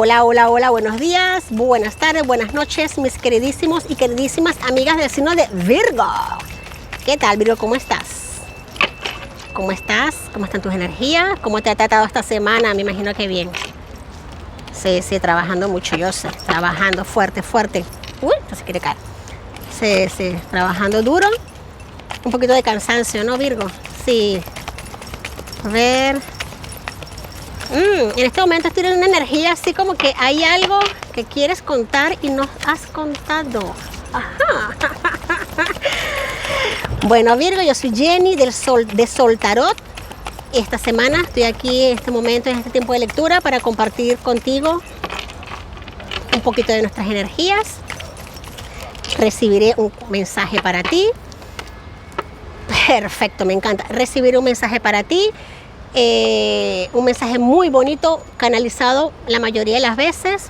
Hola, hola, hola, buenos días, buenas tardes, buenas noches, mis queridísimos y queridísimas amigas del signo de Virgo. ¿Qué tal, Virgo? ¿Cómo estás? ¿Cómo estás? ¿Cómo están tus energías? ¿Cómo te ha tratado esta semana? Me imagino que bien. Sí, trabajando mucho, yo sé, trabajando fuerte. Uy, no se quiere caer. Sí, trabajando duro. Un poquito de cansancio, ¿no, Virgo? Sí. A ver. En este momento estoy en una energía así como que hay algo que quieres contar y no has contado. Ajá. Bueno, Virgo, yo soy Jenny de Sol Tarot. Esta semana estoy aquí en este momento, en este tiempo de lectura, para compartir contigo un poquito de nuestras energías. Recibiré un mensaje para ti. Perfecto, me encanta. Recibir un mensaje para ti. Un mensaje muy bonito, canalizado la mayoría de las veces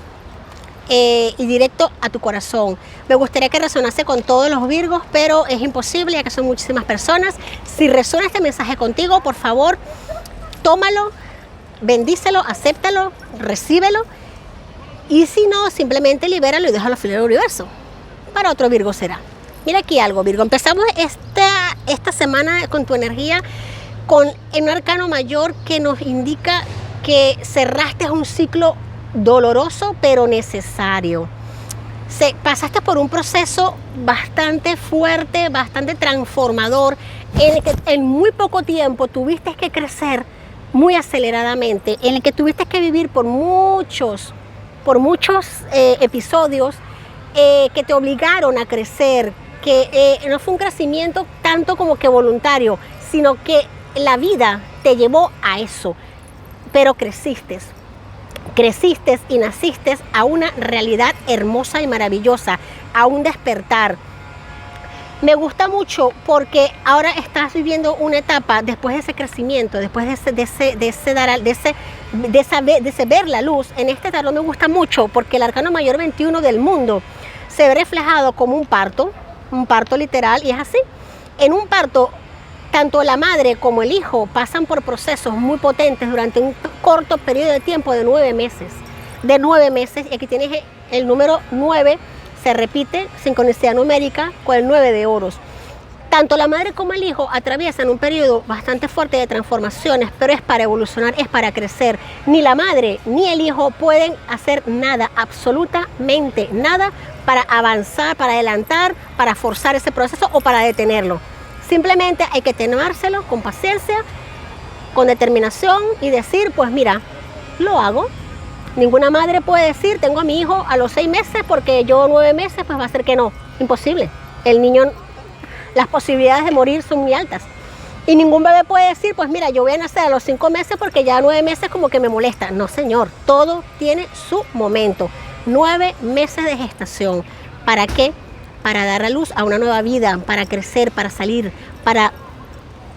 y directo a tu corazón. Me gustaría que resonase con todos los Virgos, pero es imposible ya que son muchísimas personas. Si resuena este mensaje contigo, por favor, tómalo, bendícelo, acéptalo, recíbelo, y si no, simplemente libéralo y déjalo fluir al universo. Para otro Virgo será. Mira aquí algo, Virgo. Empezamos esta semana con tu energía con un arcano mayor que nos indica que cerraste un ciclo doloroso pero necesario. Pasaste por un proceso bastante fuerte, bastante transformador, en el que en muy poco tiempo tuviste que crecer muy aceleradamente, en el que tuviste que vivir por muchos episodios que te obligaron a crecer, que no fue un crecimiento tanto como que voluntario, sino que la vida te llevó a eso, pero creciste y naciste a una realidad hermosa y maravillosa, a un despertar. Me gusta mucho porque ahora estás viviendo una etapa después de ese crecimiento, después de ese ver la luz. En este tarot me gusta mucho porque el arcano mayor 21 del mundo se ve reflejado como un parto literal, y es así. En un parto, tanto la madre como el hijo pasan por procesos muy potentes durante un corto periodo de tiempo de 9 meses. Y aquí tienes el número 9, se repite, sincronicidad numérica con el 9 de oros. Tanto la madre como el hijo atraviesan un periodo bastante fuerte de transformaciones, pero es para evolucionar, es para crecer. Ni la madre ni el hijo pueden hacer nada, absolutamente nada, para avanzar, para adelantar, para forzar ese proceso o para detenerlo. Simplemente hay que tomárselo con paciencia, con determinación y decir, pues mira, lo hago. Ninguna madre puede decir, tengo a mi hijo a los 6 meses porque yo 9 meses, pues va a ser que no. Imposible. El niño, las posibilidades de morir son muy altas. Y ningún bebé puede decir, pues mira, yo voy a nacer a los 5 meses porque ya 9 meses como que me molesta. No, señor, todo tiene su momento. 9 meses de gestación. ¿Para qué? Para dar a luz a una nueva vida, para crecer, para salir, para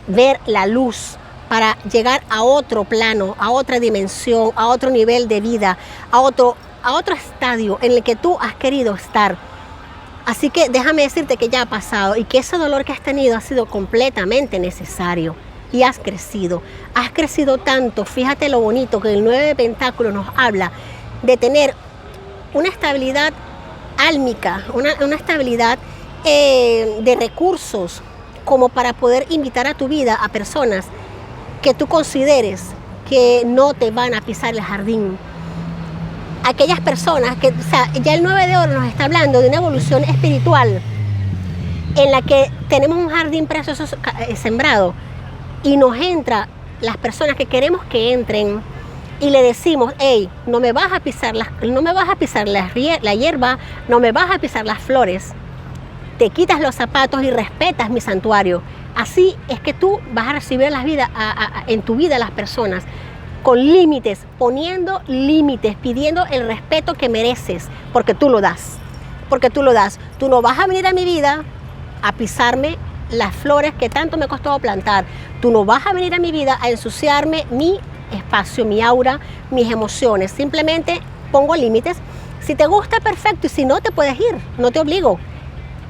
ver la luz, para llegar a otro plano, a otra dimensión, a otro nivel de vida, a otro estadio en el que tú has querido estar. Así que déjame decirte que ya ha pasado y que ese dolor que has tenido ha sido completamente necesario y has crecido tanto. Fíjate lo bonito que el 9 de Pentáculos nos habla de tener una estabilidad álmica, una estabilidad de recursos, como para poder invitar a tu vida a personas que tú consideres que no te van a pisar el jardín. Aquellas personas que, o sea, ya el 9 de oro nos está hablando de una evolución espiritual en la que tenemos un jardín precioso sembrado y nos entra las personas que queremos que entren y le decimos, hey, no me vas a pisar la hierba, no me vas a pisar las flores, te quitas los zapatos y respetas mi santuario. Así es que tú vas a recibir en tu vida a las personas con límites, poniendo límites, pidiendo el respeto que mereces, porque tú lo das. Tú no vas a venir a mi vida a pisarme las flores que tanto me costó plantar. Tú no vas a venir a mi vida a ensuciarme mi espacio, mi aura, mis emociones. Simplemente pongo límites. Si te gusta, perfecto, y si no, te puedes ir, no te obligo.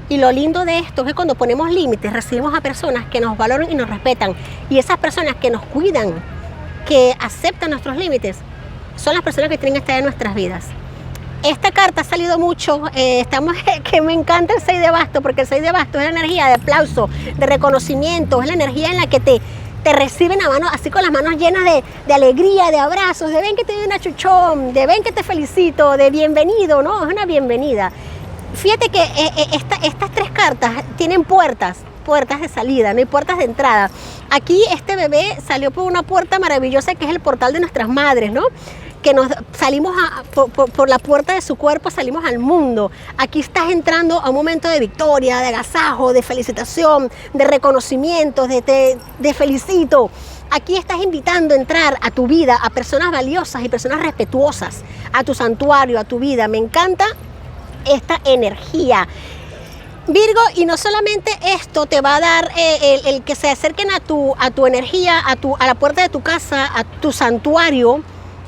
Y lo lindo de esto es que cuando ponemos límites recibimos a personas que nos valoran y nos respetan, y esas personas que nos cuidan, que aceptan nuestros límites, son las personas que tienen que estar en nuestras vidas. Esta carta ha salido mucho, que me encanta el 6 de bastos, porque el 6 de bastos es la energía de aplauso, de reconocimiento, es la energía en la que te reciben a mano, así con las manos llenas de alegría, de abrazos, de ven que te doy un achuchón, de ven que te felicito, de bienvenido, ¿no? Es una bienvenida. Fíjate que estas 3 cartas tienen puertas de salida, no hay puertas de entrada. Aquí este bebé salió por una puerta maravillosa que es el portal de nuestras madres, ¿no? Que nos salimos por la puerta de su cuerpo, salimos al mundo. Aquí estás entrando a un momento de victoria, de agasajo, de felicitación, de reconocimiento, de felicito. Aquí estás invitando a entrar a tu vida a personas valiosas y personas respetuosas, a tu santuario, a tu vida. Me encanta esta energía. Virgo, y no solamente esto te va a dar el que se acerquen a tu energía, a la puerta de tu casa, a tu santuario,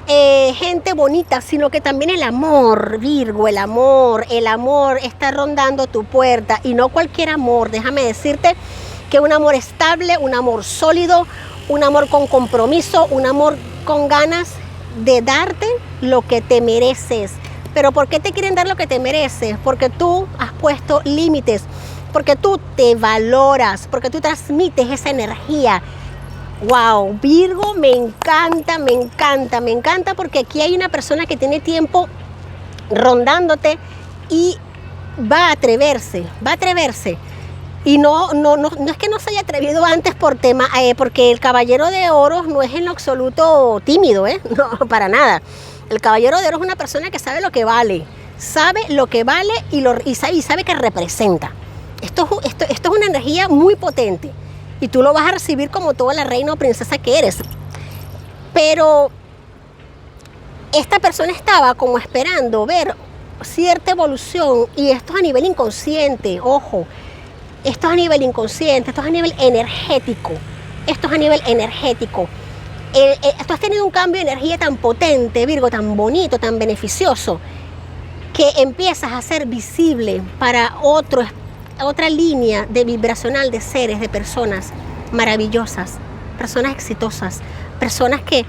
gente bonita, sino que también el amor, Virgo, el amor está rondando tu puerta, y no cualquier amor. Déjame decirte que un amor estable, un amor sólido, un amor con compromiso, un amor con ganas de darte lo que te mereces. Pero ¿por qué te quieren dar lo que te mereces? Porque tú has puesto límites, porque tú te valoras, porque tú transmites esa energía. Wow, Virgo, me encanta, porque aquí hay una persona que tiene tiempo rondándote y va a atreverse. Y no es que no se haya atrevido antes porque el caballero de oros no es en lo absoluto tímido, no, para nada. El caballero de oro es una persona que sabe lo que vale y sabe que representa. Esto es una energía muy potente y tú lo vas a recibir como toda la reina o princesa que eres. Pero esta persona estaba como esperando ver cierta evolución, y esto es a nivel inconsciente, ojo, esto es a nivel inconsciente, esto es a nivel energético. Tú has tenido un cambio de energía tan potente, Virgo, tan bonito, tan beneficioso, que empiezas a ser visible para otra línea de vibracional de seres, de personas maravillosas, personas exitosas, personas que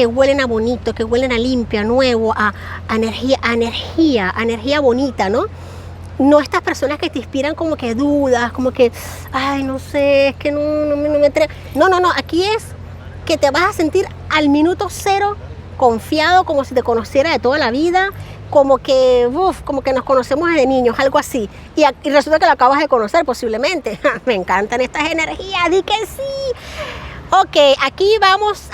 huelen a bonito, que huelen a limpio, a nuevo, a energía bonita, ¿no? No estas personas que te inspiran como que dudas, como que, ay, no sé, es que no me atrevo. No, aquí es que te vas a sentir al minuto 0 confiado, como si te conociera de toda la vida, como que nos conocemos desde niños, algo así. Y resulta que lo acabas de conocer posiblemente. Me encantan estas energías, di que sí. Ok, aquí vamos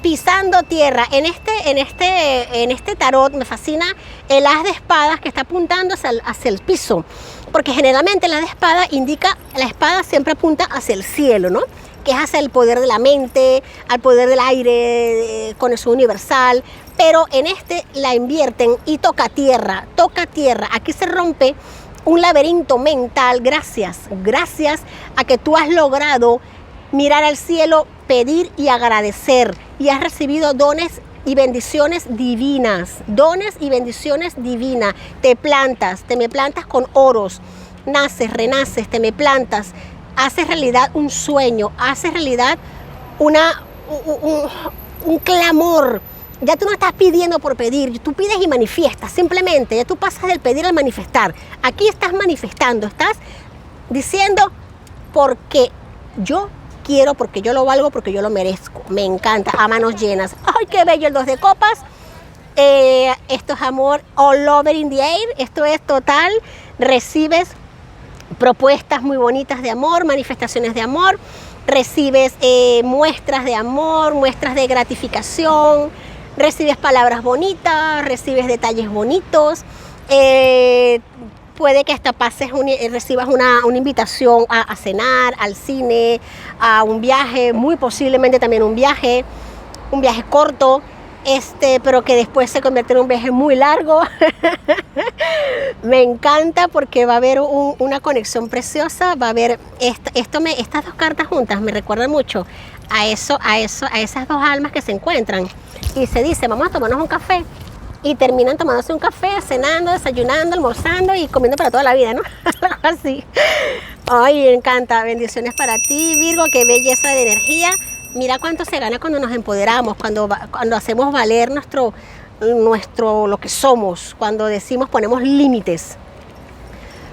pisando tierra. En este tarot me fascina el as de espadas que está apuntando hacia el piso, porque generalmente el as de espada la espada siempre apunta hacia el cielo, ¿no? Que es hacia el poder de la mente, al poder del aire, conexión universal, pero en la invierten y toca tierra. Aquí se rompe un laberinto mental gracias a que tú has logrado mirar al cielo, pedir y agradecer, y has recibido dones y bendiciones divinas, te me plantas con oros, naces, renaces, te me plantas, haces realidad un sueño, haces realidad un clamor. Ya tú no estás pidiendo por pedir, tú pides y manifiestas, simplemente, ya tú pasas del pedir al manifestar. Aquí estás manifestando, estás diciendo porque yo quiero, porque yo lo valgo, porque yo lo merezco. Me encanta, a manos llenas. ¡Ay, qué bello el 2 de copas! Esto es amor all over in the air, esto es total, recibes propuestas muy bonitas de amor, manifestaciones de amor, recibes muestras de amor, muestras de gratificación, recibes palabras bonitas, recibes detalles bonitos, puede que hasta recibas una invitación a cenar, al cine, a un viaje, muy posiblemente también un viaje corto, pero que después se convierte en un viaje muy largo. Me encanta porque va a haber una conexión preciosa, va a haber estas dos cartas juntas me recuerdan mucho a esas dos almas que se encuentran y se dice, vamos a tomarnos un café, y terminan tomándose un café, cenando, desayunando, almorzando y comiendo para toda la vida, ¿no? Algo así. Ay, me encanta. Bendiciones para ti, Virgo, qué belleza de energía. Mira cuánto se gana cuando nos empoderamos, cuando hacemos valer nuestro, lo que somos, cuando decimos, ponemos límites,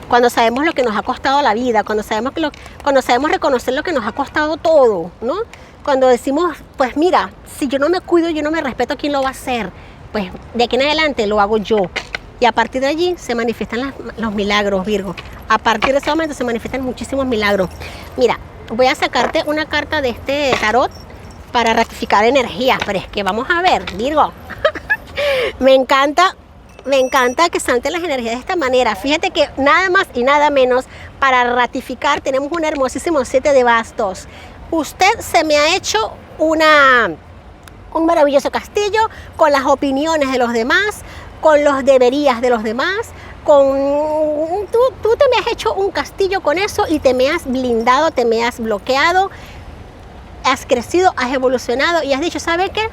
cuando sabemos lo que nos ha costado la vida, cuando sabemos reconocer lo que nos ha costado todo, ¿no? Cuando decimos, pues mira, si yo no me cuido, yo no me respeto, ¿quién lo va a hacer? Pues de aquí en adelante lo hago yo. Y a partir de allí se manifiestan los milagros, Virgo. A partir de ese momento se manifiestan muchísimos milagros. Mira, voy a sacarte una carta de este tarot para ratificar energías, pero es que vamos a ver, Virgo. Me encanta que salten las energías de esta manera. Fíjate que nada más y nada menos para ratificar tenemos un hermosísimo 7 de bastos. Usted se me ha hecho un maravilloso castillo con las opiniones de los demás, con los deberías de los demás, tú te me has hecho un castillo con eso y te me has blindado, te me has bloqueado, has crecido, has evolucionado y has dicho, ¿sabe qué?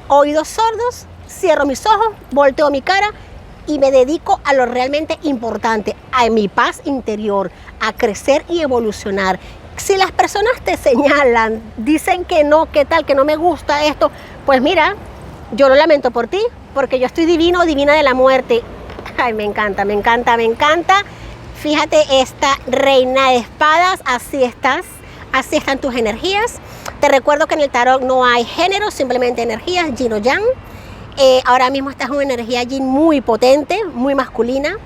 Oídos sordos, cierro mis ojos, volteo mi cara y me dedico a lo realmente importante, a mi paz interior, a crecer y evolucionar. Si las personas te señalan, dicen que no, qué tal, que no me gusta esto, pues mira, yo lo lamento por ti, porque yo estoy divino, divina de la muerte. Ay, me encanta, me encanta, me encanta. Fíjate, esta reina de espadas, así estás, así están tus energías. Te recuerdo que en el tarot no hay género, simplemente energías, yin o yang. Ahora mismo estás en una energía yin muy potente, muy masculina.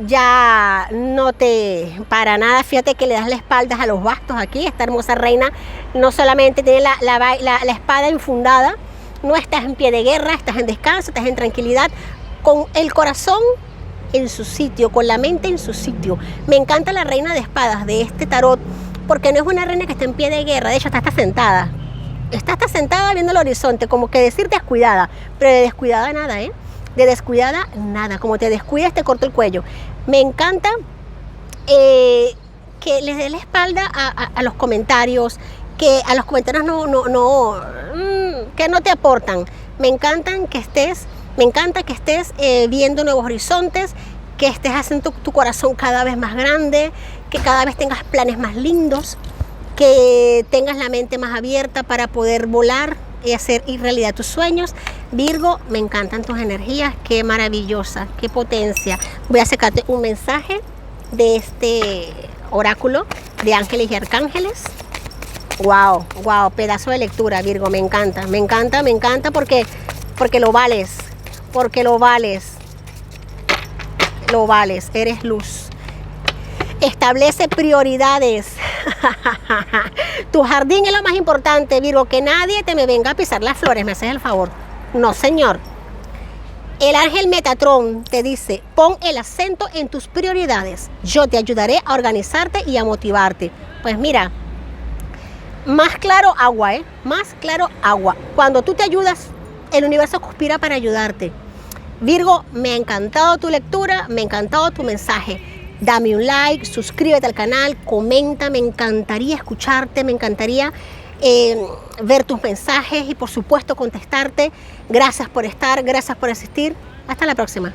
Ya no te, para nada, fíjate que le das la espalda a los bastos aquí. Esta hermosa reina no solamente tiene la espada enfundada, no estás en pie de guerra, estás en descanso, estás en tranquilidad, con el corazón en su sitio, con la mente en su sitio. Me encanta la reina de espadas de este tarot, porque no es una reina que está en pie de guerra, de hecho está sentada. Está sentada viendo el horizonte, como que decir descuidada, pero de descuidada nada, ¿eh? De descuidada nada, como te descuidas te corto el cuello. Me encanta que les dé la espalda a los comentarios, que a los comentarios que no te aportan. Me encanta que estés viendo nuevos horizontes, que estés haciendo tu corazón cada vez más grande, que cada vez tengas planes más lindos, que tengas la mente más abierta para poder volar y hacer realidad tus sueños. Virgo, me encantan tus energías, qué maravillosa, qué potencia. Voy a sacarte un mensaje de este oráculo de ángeles y arcángeles. Wow, pedazo de lectura, Virgo, me encanta porque lo vales, eres luz. Establece prioridades. Tu jardín es lo más importante, Virgo, que nadie te me venga a pisar las flores, me haces el favor. No, señor. El ángel Metatrón te dice, pon el acento en tus prioridades. Yo te ayudaré a organizarte y a motivarte. Pues mira, más claro agua, más claro agua. Cuando tú te ayudas, el universo conspira para ayudarte. Virgo, me ha encantado tu lectura, me ha encantado tu mensaje. Dame un like, suscríbete al canal, comenta, me encantaría escucharte, me encantaría ver tus mensajes y por supuesto contestarte. Gracias por estar, gracias por asistir. Hasta la próxima.